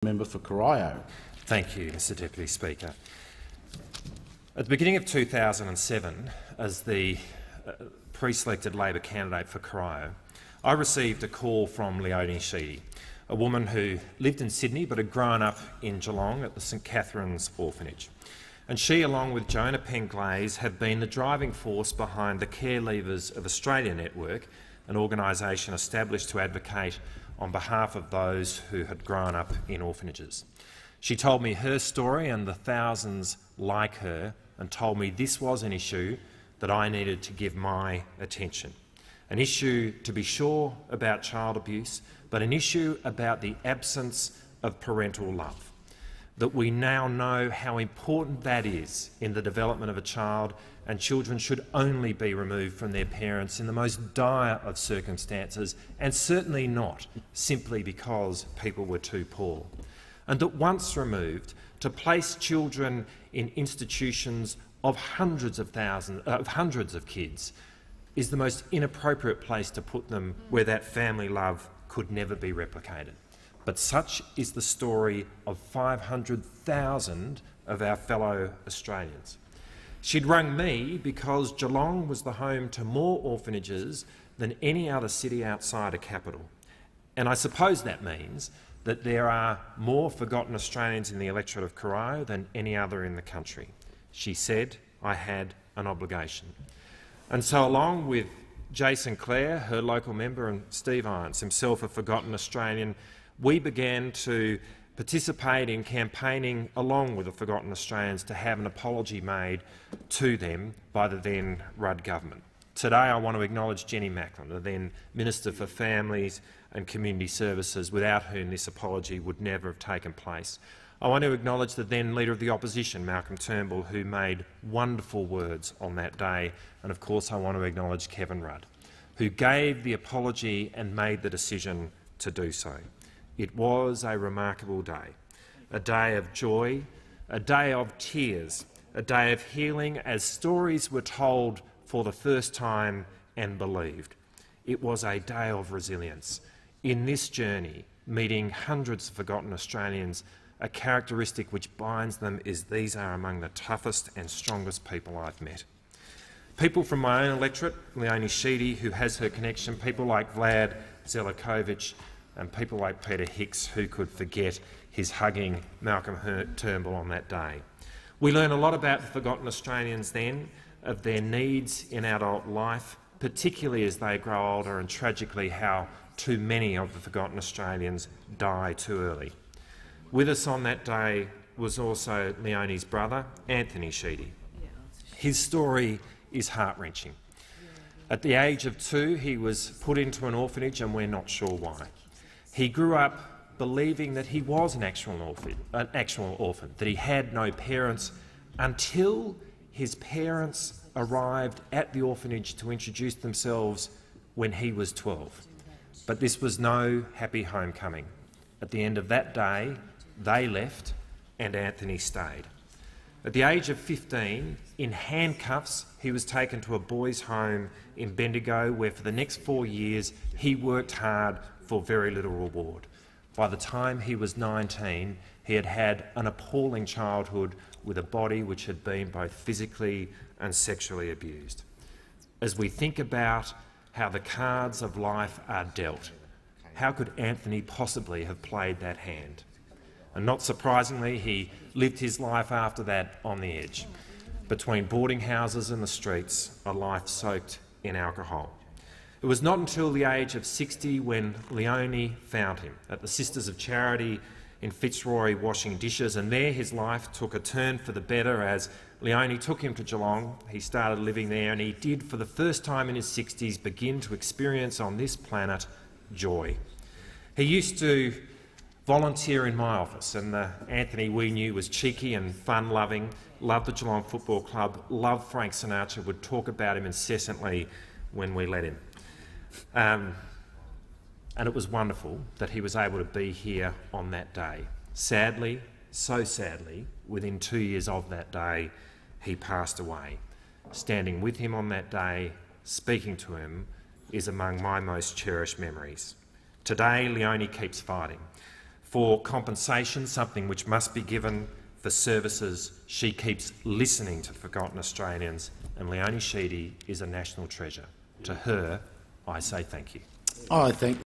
Member for Corio. Thank you, Mr Deputy Speaker. At the beginning of 2007, as the pre-selected Labor candidate for Corio, I received a call from Leonie Sheedy, a woman who lived in Sydney but had grown up in Geelong at the St Catherine's Orphanage. And she, along with Jonah Penglaze, have been the driving force behind the Care Leavers of Australia network, an organisation established to advocate on behalf of those who had grown up in orphanages. She told me her story and the thousands like her, and told me this was an issue that I needed to give my attention. An issue, to be sure, about child abuse, but an issue about the absence of parental love. That we now know how important that is in the development of a child, and children should only be removed from their parents in the most dire of circumstances, and certainly not simply because people were too poor. And that once removed, to place children in institutions of hundreds of kids is the most inappropriate place to put them, where that family love could never be replicated. But such is the story of 500,000 of our fellow Australians. She'd rung me because Geelong was the home to more orphanages than any other city outside a capital. And I suppose that means that there are more forgotten Australians in the electorate of Corio than any other in the country. She said I had an obligation. And so, along with Jason Clare, her local member, and Steve Irons, himself a forgotten Australian, we began to participate in campaigning along with the forgotten Australians to have an apology made to them by the then Rudd government. Today I want to acknowledge Jenny Macklin, the then Minister for Families and Community Services, without whom this apology would never have taken place. I want to acknowledge the then Leader of the Opposition, Malcolm Turnbull, who made wonderful words on that day, and of course I want to acknowledge Kevin Rudd, who gave the apology and made the decision to do so. It was a remarkable day, a day of joy, a day of tears, a day of healing as stories were told for the first time and believed. It was a day of resilience. In this journey, meeting hundreds of forgotten Australians, a characteristic which binds them is these are among the toughest and strongest people I've met. People from my own electorate, Leonie Sheedy, who has her connection, people like Vlad Zelikovic, and people like Peter Hicks, who could forget his hugging Malcolm Turnbull on that day. We learn a lot about the forgotten Australians then, of their needs in adult life, particularly as they grow older, and tragically how too many of the forgotten Australians die too early. With us on that day was also Leonie's brother, Anthony Sheedy. His story is heart-wrenching. At the age of 2, he was put into an orphanage, and we're not sure why. He grew up believing that he was an actual orphan, that he had no parents, until his parents arrived at the orphanage to introduce themselves when he was 12. But this was no happy homecoming. At the end of that day, they left and Anthony stayed. At the age of 15, in handcuffs, he was taken to a boys' home in Bendigo, where for the next 4 years he worked hard for very little reward. By the time he was 19, he had had an appalling childhood with a body which had been both physically and sexually abused. As we think about how the cards of life are dealt, how could Anthony possibly have played that hand? And not surprisingly, he lived his life after that on the edge, between boarding houses and the streets, a life soaked in alcohol. It was not until the age of 60 when Leonie found him at the Sisters of Charity in Fitzroy washing dishes, and there his life took a turn for the better as Leonie took him to Geelong. He started living there, and he did, for the first time in his 60s, begin to experience on this planet joy. He used to volunteer in my office, and the Anthony we knew was cheeky and fun-loving, loved the Geelong Football Club, loved Frank Sinatra, would talk about him incessantly when we let him. And it was wonderful that he was able to be here on that day. Sadly, so sadly, within 2 years of that day, he passed away. Standing with him on that day, speaking to him, is among my most cherished memories. Today, Leonie keeps fighting for compensation, something which must be given for services. She keeps listening to forgotten Australians, and Leonie Sheedy is a national treasure. To her, I say thank you. I thank